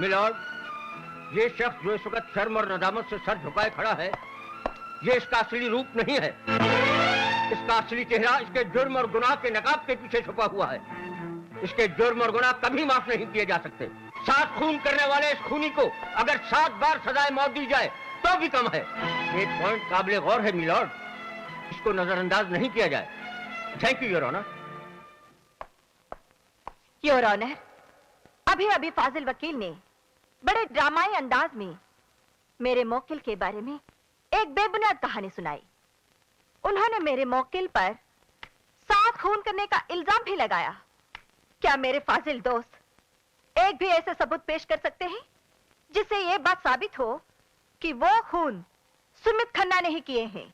Milord, ये शख्स जो इस वक्त शर्म और नदामत से सर झुकाए खड़ा है, ये इसका असली रूप नहीं है। इसका असली चेहरा इसके जुर्म और गुनाह के नकाब के पीछे छुपा हुआ है। इसके जुर्म और गुनाह कभी माफ नहीं किए जा सकते। 7 खून करने वाले इस खूनी को अगर 7 बार सजाए मौत दी जाए तो भी कम है। एक पॉइंट काबिले गौर है मिलॉर्ड, इसको नजरअंदाज नहीं किया जाए। Thank you your honour. Your honour, अभी अभी फाजिल वकील ने बड़े ड्रामाई अंदाज में मेरे मौकिल के बारे में एक बेबुनियाद कहानी सुनाई। उन्होंने मेरे मौकिल पर 7 खून करने का इल्जाम भी लगाया। क्या मेरे फाजिल दोस्त एक भी ऐसे सबूत पेश कर सकते हैं जिससे यह बात साबित हो कि वो खून सुमित खन्ना ने ही किए हैं?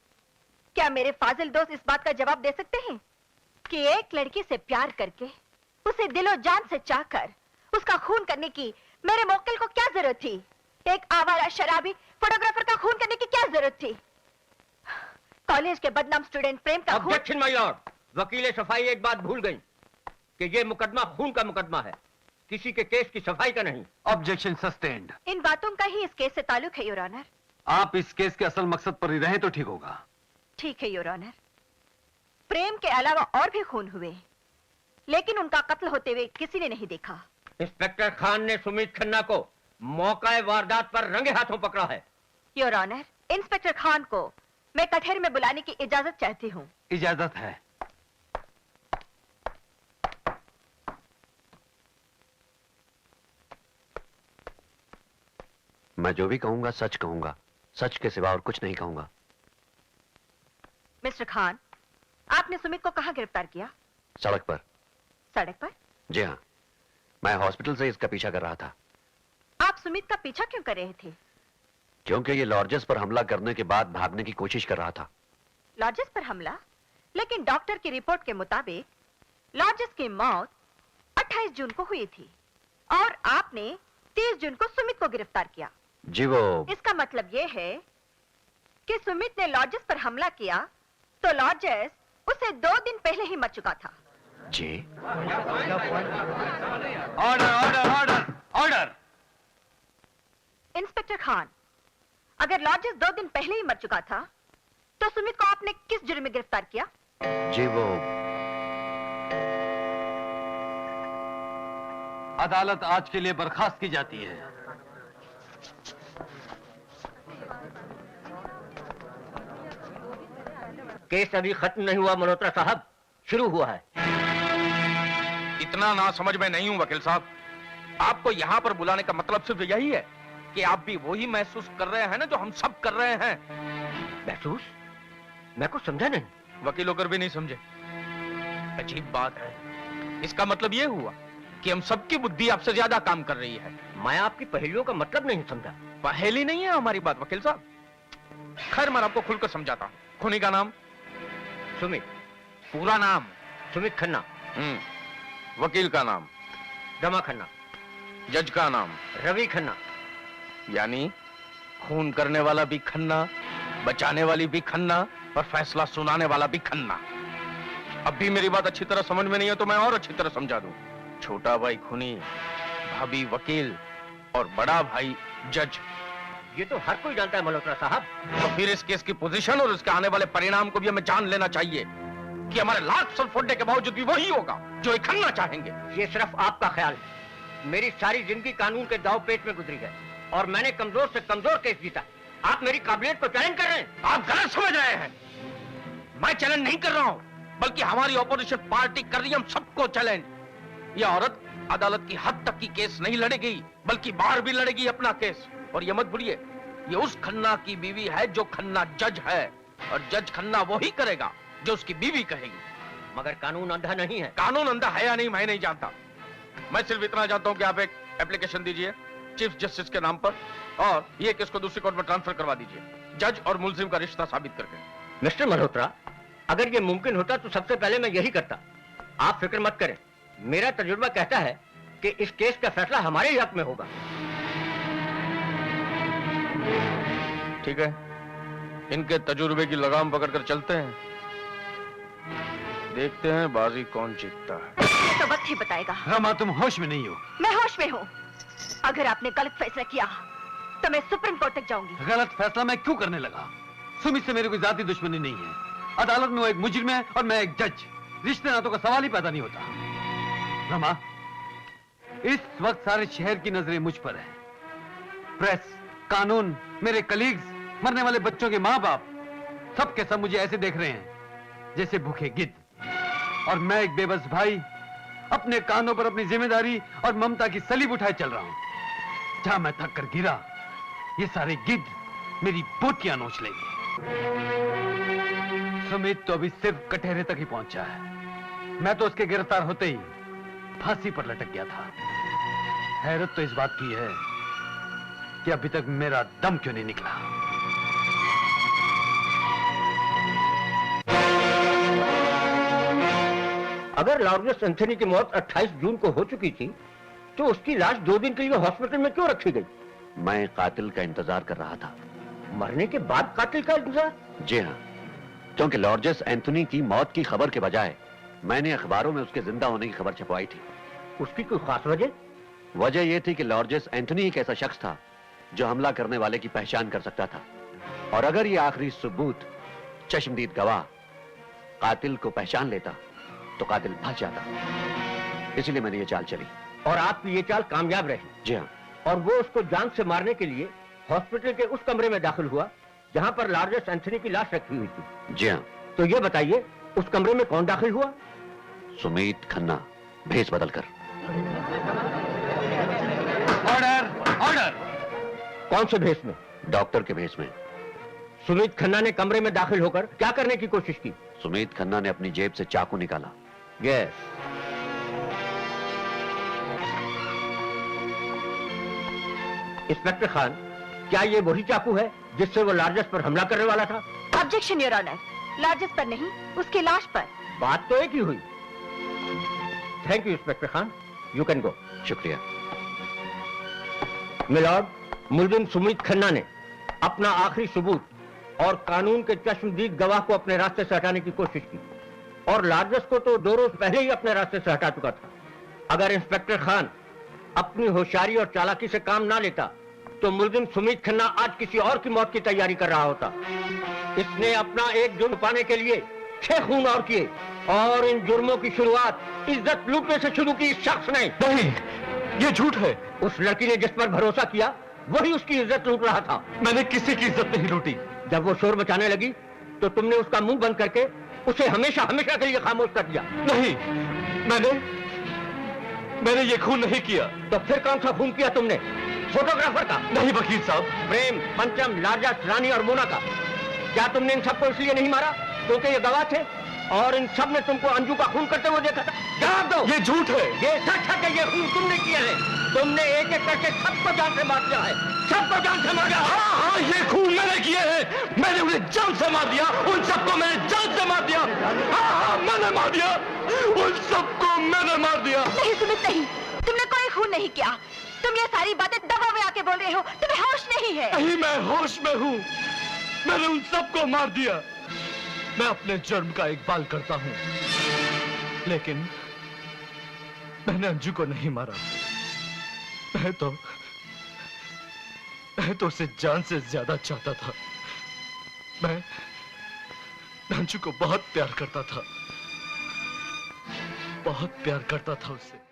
क्या मेरे फाजिल दोस्त इस बात का जवाब दे सकते हैं कि एक लड़की से प्यार करके उसे दिलो जान से चाहकर उसका खून करने की मेरे मौकिल को क्या जरूरत थी? एक आवारा शराबी फोटोग्राफर का खून करने की क्या जरूरत थी? कॉलेज के बदनाम स्टूडेंट प्रेम का खून। Objection my Lord. वकील सफाई एक बात भूल गई कि ये मुकदमा खून का मुकदमा है, किसी के केस की सफाई का नहीं। Objection sustained. इन बातों का ही इस केस से ताल्लुक है योर ऑनर। आप इस केस के असल मकसद पर ही रहें तो ठीक होगा। ठीक है योर ऑनर। प्रेम के अलावा और भी खून हुए, लेकिन उनका कत्ल होते हुए किसी ने नहीं देखा। इंस्पेक्टर खान ने सुमित खन्ना को मौका वारदात पर रंगे हाथों पकड़ा है। योर ऑनर, इंस्पेक्टर खान को मैं कटहरे में बुलाने की इजाजत चाहती हूँ। इजाजत है। मैं जो भी कहूंगा सच कहूंगा, सच के सिवा और कुछ नहीं कहूंगा। मिस्टर खान, आपने सुमित को कहाँ गिरफ्तार किया? सड़क पर। सड़क पर? जी हाँ, मैं हॉस्पिटल से इसका पीछा कर रहा था। आप सुमित का पीछा क्यों कर रहे थे? क्योंकि ये लॉर्जेस पर हमला करने के बाद भागने की कोशिश कर रहा था। लॉर्जेस पर हमला? लेकिन डॉक्टर की रिपोर्ट के मुताबिक लॉर्जेस की मौत 28 जून को हुई थी और आपने 30 जून को सुमित को गिरफ्तार किया। जी वो। इसका मतलब ये है कि सुमित ने लॉर्जेस पर हमला किया तो लॉर्जेस उसे 2 दिन पहले ही मर चुका था। जी। Order order order order. Inspector Khan, अगर लॉर्जेस 2 दिन पहले ही मर चुका था तो सुमित को आपने किस जुर्म में गिरफ्तार किया? जी वो। अदालत आज के लिए बर्खास्त की जाती है। केस अभी खत्म नहीं हुआ मल्होत्रा साहब, शुरू हुआ है। इतना ना समझ में नहीं हूं वकील साहब। आपको यहाँ पर बुलाने का मतलब सिर्फ यही है कि आप भी वही महसूस कर रहे हैं ना जो हम सब कर रहे हैं। महसूस? मैं कुछ समझा नहीं। वकील होकर भी नहीं समझे? अजीब बात है। इसका मतलब ये हुआ कि हम सबकी बुद्धि आपसे ज्यादा काम कर रही है। मैं आपकी पहेलियों का मतलब नहीं समझा। पहेली नहीं है हमारी बात वकील साहब। खैर मैं आपको खुलकर समझाता हूँ। खूनी का नाम? सुमित। पूरा नाम? सुमित खन्ना। वकील का नाम? रमा खन्ना। जज का नाम? रवि खन्ना। यानी खून करने वाला भी खन्ना, बचाने वाली भी खन्ना और फैसला सुनाने वाला भी खन्ना। अब भी मेरी बात अच्छी तरह समझ में नहीं है तो मैं और अच्छी तरह समझा दूं। छोटा भाई खूनी, भाभी वकील और बड़ा भाई जज। ये तो हर कोई जानता है मल्होत्रा साहब। तो फिर इस केस की पोजीशन और उसके आने वाले परिणाम को भी हमें जान लेना चाहिए कि हमारे लाख सर फोड़ने के बावजूद भी वही होगा जो ये खन्ना चाहेंगे। ये सिर्फ आपका ख्याल है। मेरी सारी जिंदगी कानून के दाव पेच में गुजरी है और मैंने कमजोर से कमजोर केस जीता। आप मेरी काबिलियत को चैलेंज कर रहे हैं। आप गलत समझ रहे हैं। मैं चैलेंज नहीं कर रहा हूं, बल्कि हमारी ऑपोजिशन पार्टी कर रही है हम सबको चैलेंज। यह औरत अदालत की हद तक की केस नहीं लड़ेगी, बल्कि बाहर भी लड़ेगी अपना केस। और ये मत भूलिए, ये उस खन्ना की बीवी है जो खन्ना जज है, और जज खन्ना वही करेगा जो उसकी बीवी कहेगी। मगर कानून अंधा नहीं है। कानून अंधा है या नहीं मैं नहीं जानता। मैं सिर्फ इतना जानता हूं कि आप एक एप्लीकेशन दीजिए चीफ जस्टिस के नाम पर और ये केस को दूसरी कोर्ट में ट्रांसफर करवा दीजिए, जज और मुलजिम का रिश्ता साबित करके। मिस्टर मल्होत्रा, अगर ये मुमकिन होता तो सबसे पहले मैं यही करता। आप फिक्र मत करें, मेरा तजुर्बा कहता है कि इस केस का फैसला हमारे ही हक में होगा। ठीक है, इनके तजुर्बे की लगाम पकड़कर चलते हैं, देखते हैं बाजी कौन जीतता है। ये तो वक्त ही बताएगा। रमा, तुम होश में नहीं हो। मैं होश में हूँ। अगर आपने गलत फैसला किया तो मैं सुप्रीम कोर्ट तक जाऊंगी। गलत फैसला मैं क्यों करने लगा? सुमित से मेरी कोई जाती दुश्मनी नहीं है। अदालत में वो एक मुजरिम है और मैं एक जज। रिश्ते नातों का सवाल ही पैदा नहीं होता। रमा, इस वक्त सारे शहर की नजरें मुझ पर है। प्रेस, कानून, मेरे कलीग्स, मरने वाले बच्चों के माँ बाप, सब के सब मुझे ऐसे देख रहे हैं जैसे भूखे गिद्ध। और मैं एक बेबस भाई अपने कानों पर अपनी जिम्मेदारी और ममता की सलीब उठाए चल रहा हूं। जहां मैं थक कर गिरा, ये सारे गिद्ध मेरी बोटियां नोच लेंगे। सुमित तो अभी सिर्फ कटहरे तक ही पहुंचा है। मैं तो उसके गिरफ्तार होते ही फांसी पर लटक गया था। हैरत तो इस बात की है कि अभी तक मेरा दम क्यों नहीं निकला। अगर लॉर्डस एंथनी की मौत 28 जून को हो चुकी थी, तो उसकी लाश 2 दिन के लिए हॉस्पिटल में क्यों रखी गई? मैं कातिल का इंतजार कर रहा था। मरने के बाद कातिल का इंतजार? जी हाँ, क्योंकि लॉर्डस एंथनी की मौत की खबर के बजाय मैंने अखबारों में उसके जिंदा होने की खबर छपवाई थी। उसकी कोई खास वजह? वजह यह थी कि लॉर्डस एंथनी एक ऐसा शख्स था जो हमला करने वाले की पहचान कर सकता था, और अगर ये आखिरी सबूत चश्मदीद गवाह कातिल को पहचान लेता तो कातिल फंस जाता। इसलिए मैंने ये चाल चली। और आपकी ये चाल कामयाब रही? जी हाँ। और वो उसको जान से मारने के लिए हॉस्पिटल के उस कमरे में दाखिल हुआ जहां पर लॉर्डस एंथनी की लाश रखी हुई थी? जी हाँ। तो ये बताइए, उस कमरे में कौन दाखिल हुआ? सुमित खन्ना, भेस बदलकर। Order, order. कौन से भेस में? डॉक्टर के भेस में। सुमित खन्ना ने कमरे में दाखिल होकर क्या करने की कोशिश की? सुमित खन्ना ने अपनी जेब से चाकू निकाला। यस। इंस्पेक्टर खान, क्या ये वही चाकू है जिससे वो लार्जस पर हमला करने वाला था? ऑब्जेक्शन योर ऑनर, लार्जस पर नहीं, उसकी लाश पर। बात तो एक ही हुई। Thank you inspector Khan, you can go. शुक्रिया। मिलॉर्ड, मुलजिम सुमित खन्ना ने अपना आखिरी सबूत और कानून के चश्मदीद गवाह को अपने रास्ते से हटाने की कोशिश की, और लार्जस को तो 2 रोज पहले ही अपने रास्ते से हटा चुका था। अगर इंस्पेक्टर खान अपनी होशियारी और चालाकी से काम ना लेता तो मुलजिम सुमित खन्ना आज किसी और की मौत की तैयारी कर रहा होता। इसने अपना एक जुर्म पाने के लिए 6 खून और किए, और इन जुर्मों की शुरुआत इज्जत लूटने से शुरू की इस शख्स ने। नहीं, ये झूठ है। उस लड़की ने जिस पर भरोसा किया वही उसकी इज्जत लूट रहा था। मैंने किसी की इज्जत नहीं लूटी। जब वो शोर मचाने लगी तो तुमने उसका मुंह बंद करके उसे हमेशा हमेशा के लिए खामोश कर दिया। नहीं, मैंने ये खून नहीं किया। तो फिर कौन सा खून किया तुमने? फोटोग्राफर का? नहीं वकील साहब। प्रेम, पंचम, लार्जस, रानी और मोना का? क्या तुमने इन सबको इसलिए नहीं मारा क्योंकि ये गवाह थे और इन सब ने तुमको अंजू का खून करते हुए देखा था? जवाब दो। ये झूठ है। ये सच है कि ये खून तुमने किया है। तुमने एक एक करके सबको जान से मार दिया है, सबको जान से मार दिया। हाँ, ये खून मैंने किए हैं। मैंने उन्हें जान से मार दिया, उन सबको मैंने जान से मार दिया। हाँ, मैंने मार दिया, उन सबको मैंने मार दिया। नहीं सुमित, नहीं, तुमने कोई खून नहीं किया। तुम ये सारी बातें दबा में आके बोल रहे हो, तुम्हें होश नहीं है। नहीं, मैं होश में हूँ। मैंने उन सबको मार दिया। मैं अपने जुर्म का इकबाल करता हूँ, लेकिन मैंने अंजू को नहीं मारा। मैं तो उसे जान से ज्यादा चाहता था। मैं अंजू को बहुत प्यार करता था, बहुत प्यार करता था उससे।